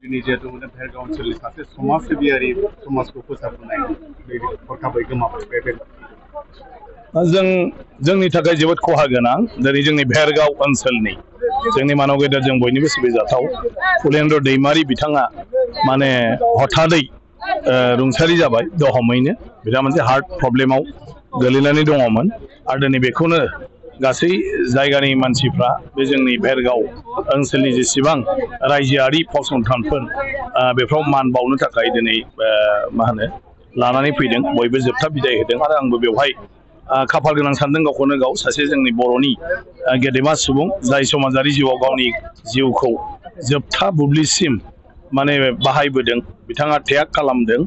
दिनै जिहेतु भेरगाव ओनसोलनि सासे समाज सिबियारि समाजखौ फोसाबनाय बे हरखाबै गोमाबाय बे जोंनि थाखाय जोबोद खहा गोनां दिनै जोंनि भेरगाव ओनसोलनि जोंनि मानव गेदेर जों बयनिबो सिबिजाथाव फुलेन्द्र दैमारि बिथाङा माने हठादै रुंसारि जाबाय दहमैनो बिथाङा मोनसे हार्ट प्रब्लेमाव गोलैनानै दङमोन आरो दिनै बेखौनो गासै जायगानि मानसिफ्रा बे जोंनि भेरगाव ओनसोलनि जेसेबां रायजोआरि फसंथानफोर बेफ्राव मान बावनो थाखाय दिनै मा होनो लानानै फैदों बयबो जोबथा बिदाय होदों आरो आंबो बेवहाय खाफाल गोनां सानदों गावखौनो गाव सासे जोंनि बर'नि गेदेमा सुबुं जाय समाजारि जिउआव गावनि जिउखौ जोबथा बुब्लिसिम माने बाहायबोदों बिथाङा त्याग खालामदों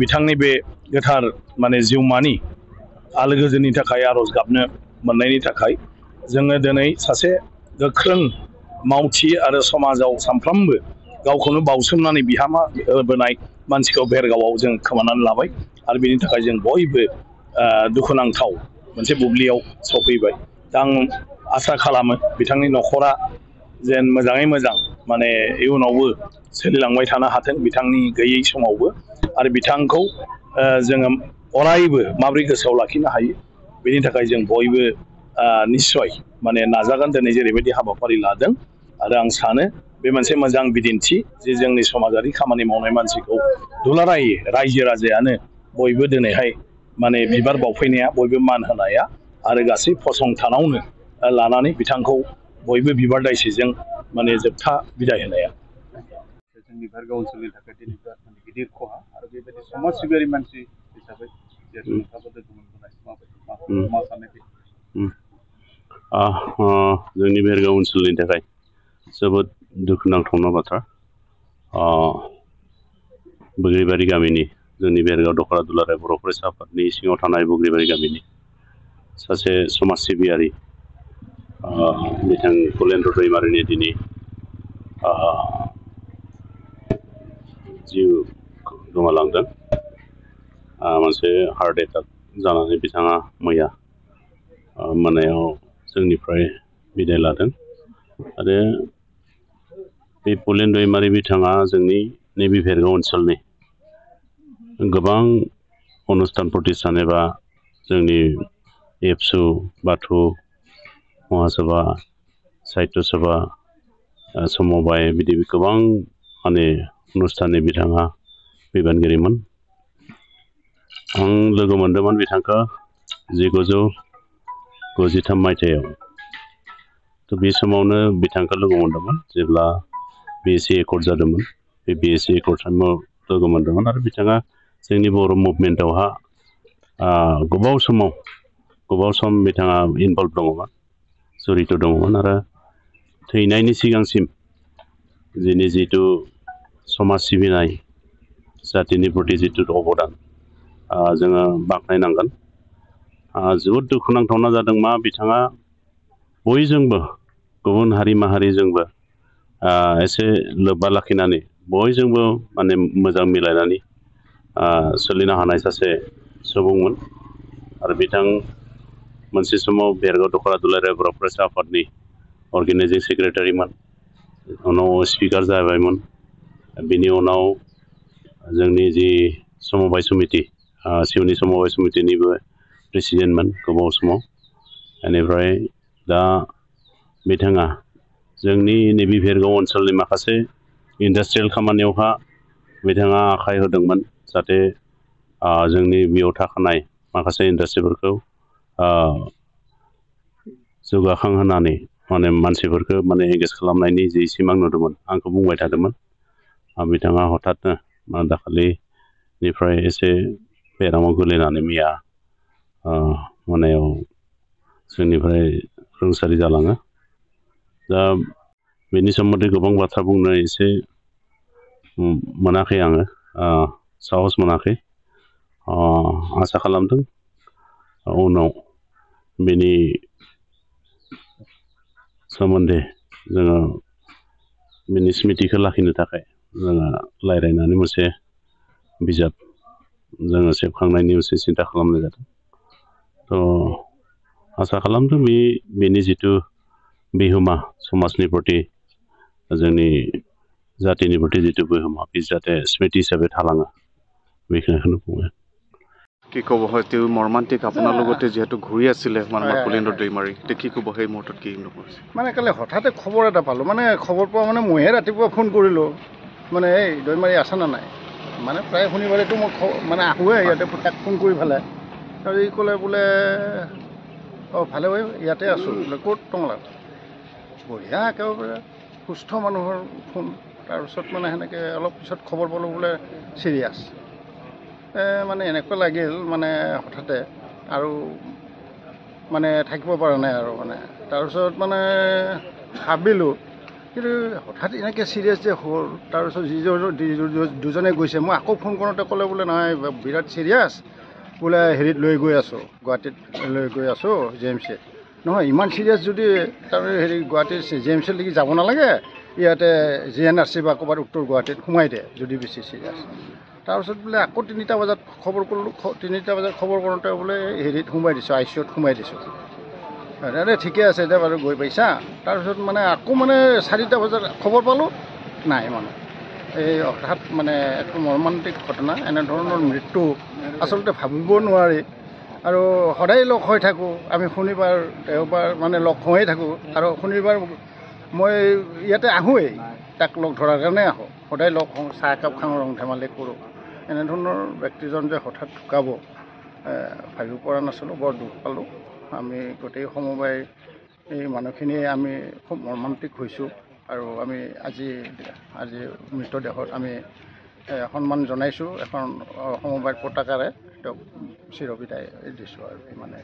बिथांनि बे गोथार माने जिउमानि आलो गोजोननि थाखाय आर'ज गाबनो मोननायनि थाखाय जोङो दिनै सासे गोख्रों मावथि आरो समाजाव सानफ्रोमबो गावखौनो बावसोमनानै बिहोमा होबोनाय मानसिखौ भेरगावआव जों खोमानानै लाबाय आरो बेनि थाखाय जों बयबो दुखुनांथाव मोनसे बुब्लियाव सफैबाय दा आं आसा खालामो बिथांनि न'खरा जेन मोजाङै मोजां माने इयुनावबो सोलिलांबाय थानो हाथों बिथांनि गैयै समावबो आरो बिथांखौ जोङो अरायबो माबोरै गोसोआव लाखिनो हायो बेनि थाखाय जों बयबो निस्सय माने नाजागोन दिनै जेरैबायदि हाबाफारि लादों आरो आं सानो बे मोनसे मोजां बिदिन्थि जे जोंनि समाजारि खामानि मावनाय मानसिखौ दुलाराय रायजो राजायानो बयबो दिनैहाय माने बिबार बावफैनाया बयबो मान होनाया आरो गासै फसंथानावनो लानानै बिथांखौ बयबो बिबार दायसेजों माने जोबथा बिदाय होनाया जोंनि भेरगाव ओनसोलनि थाखाय दिनै बिराद गिदिर खहा आरो बेबायदि समाज सिबियारि मानसि हिसाबै जिहेतु नोंथाङाबो लोगो मोनबोनाय मा साननाय जोंनि भेरगाव ओनसोलनि थाखाय जोबोद दुखुनांथावना बाथ्रा बुग्रिबारि गामिनि जोंनि भेरगाव दख'रा दुलाराय बर' फरायसा आफादनि सिङाव थानाय बुग्रिबारि गामिनि सासे समाज सिबियारि बिथां फुलेन्द्र दैमारिनि दिनै जिउ गोमालांदों मोनसे हार्ट एटाक जानानै बिथाङा मैया मोनायाव जोंनिफ्राय बिदाय लादों आरो बे फुलेन्द्र दैमारि बिथाङा जोंनि नैबे भेरगाव ओनसोलनि गोबां अनुस्थान प्रतिष्ठान एबा जोंनि एबसु बाथौ महासभा साहित्य सभा समबाय बिदि गोबां माने अनुस्थाननि बिथाङा बिबानगिरिमोन आं लोगो मोनदोंमोन बिथांखौ 1993 मायथाइयाव थ' बे समावनो बिथांखौ लोगो मोनदोंमोन जेब्ला बिएससि एकर्ड जादोंमोन बे बिएससि एकर्ड टाइमाव लोगो मोनदोंमोन आरो बिथाङा जोंनि बर' मुभमेन्टआवहा गोबाव सम बिथाङा इनभल्भ दङमोन जड़ित दङमोन आरो थैनायनि सिगांसिम दिनै जिथु समाज सिबिनाय जातिनि प्रति जिथु अबदान जोङो बाख्नायनांगोन जोबोद दुखुनांथावना जादों मा बिथाङा बयजोंबो गुबुन हारि माहारिजोंबो एसे लोब्बा लाखिनानै बयजोंबो माने मोजां मिलायनानै सोलिनो हानाय सासे सुबुंमोन आरो बिथां मोनसे समाव भेरगाव दख'रा दुलाराय बर' फरायसा आफादनि अर्गेनाइजिं सेक्रेटारिमोन उनाव स्पिकार जाबायमोन बिनि उनाव जोंनि जि समबाय समिति सिउनि समबाय समितिनिबो प्रेसिडेन्टमोन गोबाव समाव बेनिफ्राय दा बिथाङा जोंनि नैबे भेरगाव ओनसोलनि माखासे इन्डास्ट्रियेल खामानियावहा बिथाङा आखाइ होदोंमोन जाहाथे जोंनि बेयाव थाखानाय माखासे इन्डास्ट्रिफोरखौ जौगाखांहोनानै माने मानसिफोरखौ माने एंगेज खालामनायनि जि सिमां नुदोंमोन आंखौ बुंबाय थादोंमोन बिथाङा हठाथनो दाखालिनिफ्राय एसे बेरामाव गोलैनानै मैया मोनायाव जोंनिफ्राय रुंसारि जालाङो दा बेनि सोमोन्दै गोबां बाथ्रा बुंनो एसे मोनाखै आङो साहस मोनाखै आसा खालामदों उनाव बेनि सोमोन्दै जोङो बिनि स्मृतिखौ लाखिनो थाखाय जोङो रायज्लायनानै मोनसे बिजाब जोङो सेबखांनायनि मोनसे सिन्था खालामनाय जादों थ' आसा खालामदों बेनि जिथु बिहोमा समाजनि प्रति जोंनि जातिनि प्रति जितु गोहोमा बे जाहाथे स्मृति हिसाबै थालाङो बेखिनिखौनो बुङो কি ক'ব হয় তেওঁ মৰ্মান্তিক আপোনাৰ লগতে যিহেতু ঘূৰি আছিলে মানে কুলেন্দ্ৰ দৈমাৰী এতিয়া কি ক'ব সেই মুহূৰ্তত কি নকৰিছে মানে কালি হঠাতে খবৰ এটা পালোঁ মানে খবৰ পোৱা মানে মইহে ৰাতিপুৱা ফোন কৰিলোঁ মানে এই দৈমাৰী আছা নে নাই মানে প্ৰায় শনিবাৰেতো মই মানে আহোঁৱে ইয়াতে তাক ফোন কৰি পেলাই আৰু ই ক'লে বোলে অঁ ভালে হয় ইয়াতে আছোঁ বোলে ক'ত টংলাত বঢ়িয়া একেবাৰে সুস্থ মানুহৰ ফোন তাৰপিছত মানে সেনেকৈ অলপ পিছত খবৰ পালোঁ বোলে চিৰিয়াছ মানে এনেকুৱা লাগিল মানে হঠাতে আৰু মানে থাকিব পৰা নাই আৰু মানে তাৰপিছত মানে ভাবিলোঁ কিন্তু হঠাৎ এনেকৈ চিৰিয়াছ যে হ'ল তাৰপিছত দুজনে গৈছে মই আকৌ ফোন কৰোঁতে ক'লে বোলে নহয় বিৰাট চিৰিয়াছ বোলে হেৰিত লৈ গৈ আছোঁ গুৱাহাটীত লৈ গৈ আছোঁ JMC নহয় ইমান চিৰিয়াছ যদি তাৰমানে হেৰি গুৱাহাটীৰ JMCলৈকে যাব নালাগে ইয়াতে GNRC বা ক'ৰবাত উত্তৰ গুৱাহাটীত সোমাই দিয়ে যদি বেছি চিৰিয়াছ তাৰপিছত বোলে আকৌ 3টা বজাত খবৰ কৰিলোঁ 3টা বজাত খবৰ কৰোঁতে বোলে হেৰিত সোমাই দিছোঁ ICUত সোমাই দিছোঁ ঠিকে আছে এতিয়া বাৰু গৈ পাইছা তাৰপিছত মানে আকৌ মানে 4টা বজাত খবৰ পালোঁ নাই মানে এই হঠাৎ মানে একো মৰ্মান্তিক ঘটনা এনেধৰণৰ মৃত্যু আচলতে ভাবিব নোৱাৰি আৰু সদায় লগ হৈ থাকোঁ আমি শনিবাৰ দেওবাৰ মানে লগ হৈয়ে থাকোঁ আৰু শনিবাৰ মই ইয়াতে আহোঁৱেই তাক লগ ধৰাৰ কাৰণে আহোঁ সদায় লগ হওঁ চাহ একাপ খাওঁ ৰং ধেমালি কৰোঁ এনেধৰণৰ ব্যক্তিজন যে হঠাৎ ঢুকাব ভাবিব পৰা নাছিলোঁ বৰ দুখ পালোঁ আমি গোটেই সমবায় এই মানুহখিনিয়ে আমি খুব মৰ্মান্তিক হৈছোঁ আৰু আমি আজি মৃতদেহত আমি সন্মান জনাইছোঁ এখন সমবায়ৰ পতাকাৰে তেওঁক চিৰবিদায় দিছোঁ আৰু ইমানে